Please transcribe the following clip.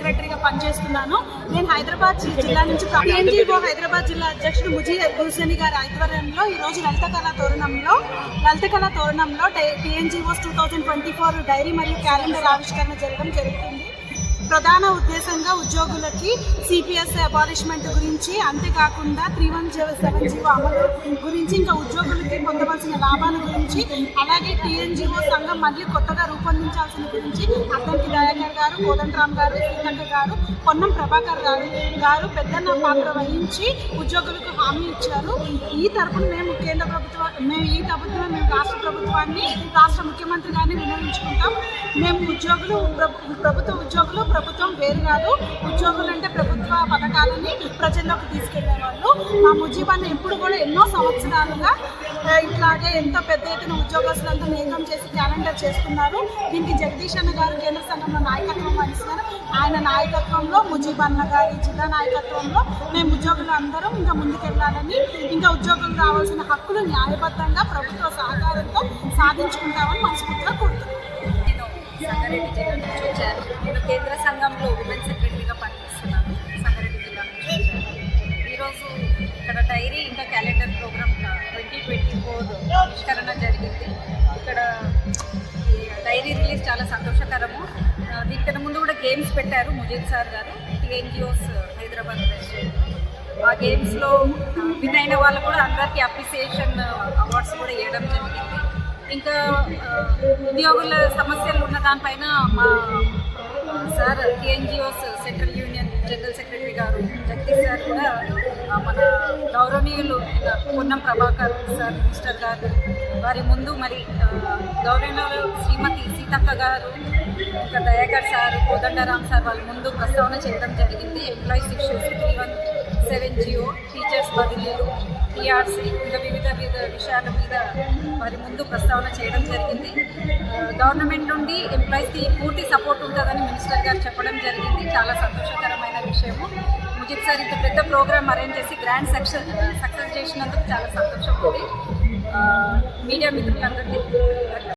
సెక్రటరీగా పనిచేస్తున్నాను. నేను హైదరాబాద్ జిల్లా నుంచి PNGO హైదరాబాద్ జిల్లా అధ్యక్షుడు ముజీద్ హుసేని గారి ఆధ్వర్యంలో ఈరోజు లలిత కళా తోరణంలో PNGOs 2024 డైరీ మరియు క్యాలెండర్ ఆవిష్కరణ జరుగుతుంది. ప్రధాన ఉద్దేశంగా ఉద్యోగులకి CPS అబాలిష్మెంట్ గురించి, అంతేకాకుండా 3177 అమలు గురించి, ఇంకా ఉద్యోగులకి పొందవలసిన లాభాల గురించి, అలాగే TNGO సంఘం మళ్ళీ కొత్తగా రూపొందించాల్సిన గురించి అద్దంకి దయాకర్ గారు, కోదండరామ్ గారు, సీతక్క గారు, పొన్నం ప్రభాకర్ గారు పెద్దన్న పాత్ర వహించి ఉద్యోగులకు హామీ ఇచ్చారు. ఈ తరపున మేము రాష్ట్ర ప్రభుత్వాన్ని, రాష్ట్ర ముఖ్యమంత్రి గారిని వినియోగించుకుంటాం. మేము ప్రభుత్వం వేరు కాదు. ఉద్యోగులు అంటే ప్రభుత్వ పథకాలని ప్రజల్లోకి తీసుకెళ్లేవాళ్ళు. మా ముజీబన్న ఎప్పుడు కూడా ఎన్నో సంవత్సరాలుగా ఇట్లాగే ఎంతో పెద్ద ఎత్తున ఉద్యోగస్తులంతా నియమం చేసి క్యాలెండర్ చేస్తున్నారు. దీనికి జగదీష్ అన్న గారు కేంద్ర సంఘంలో నాయకత్వం వహిస్తున్నారు. ఆయన నాయకత్వంలో, ముజీబన్న గారి జిల్లా నాయకత్వంలో మేము ఉద్యోగులు అందరం ఇంకా ముందుకెళ్లాలని, ఇంకా ఉద్యోగులు రావాల్సిన హక్కులు న్యాయబద్ధంగా ప్రభుత్వ సహకారంతో సాధించుకుంటామని మనస్ఫూర్తిగా కోరుతున్నాం. సంగారెడ్డి జిల్లా నుంచి వచ్చాను. నేను కేంద్ర సంఘంలో ఉమెన్ సెక్రటరీగా పనిచేస్తున్నాను. సంగారెడ్డి జిల్లా నుంచి వచ్చాను. ఈరోజు ఇక్కడ డైరీ ఇంకా క్యాలెండర్ ప్రోగ్రామ్ 2024 ఆవిష్కరణ జరిగింది. ఇక్కడ డైరీ రిలీజ్ చాలా సంతోషకరము. దీనికన్నా ముందు కూడా గేమ్స్ పెట్టారు ముజీద్ సార్ గారు, PNGOs హైదరాబాద్ ప్రెసిడెంట్. ఆ గేమ్స్లో విన్ అయిన వాళ్ళు కూడా అందరికీ అప్రిసియేషన్ అవార్డ్స్ కూడా ఇవ్వడం జరిగింది. ఇంకా ఉద్యోగుల సమస్యలు ఉన్న దానిపైన మా sir PNGOs central union general secretary గారు జగదీష్ సార్ కూడా మన గౌరవనీయులు పొన్నం ప్రభాకర్ సార్ మినిస్టర్ గారు వారి ముందు, మరి గౌరవనీయులు శ్రీమతి సీతక్క గారు, ఇంకా దయాకర్ సార్, కోదండరామ్ సార్ వాళ్ళ ముందు ప్రస్తావన చేయడం జరిగింది. ఎంప్లాయీస్ ఇష్యూస్, 3170 టీచర్స్ బదిలీలు, TRC, ఇంకా వివిధ విషయాల మీద వారి ముందు ప్రస్తావన చేయడం జరిగింది. గవర్నమెంట్ నుండి ఎంప్లాయీస్కి పూర్తి సపోర్ట్ ఉంటుందని మినిస్టర్ గారు చెప్పడం జరిగింది. చాలా సంతోషకరమైన విషయము. ముజీబ్ సార్ ఇంత పెద్ద ప్రోగ్రామ్ అరేంజ్ చేసి గ్రాండ్ సక్సెస్ చేసినందుకు చాలా సంతోషం ఉంది. మీడియా మిత్రులందరికీ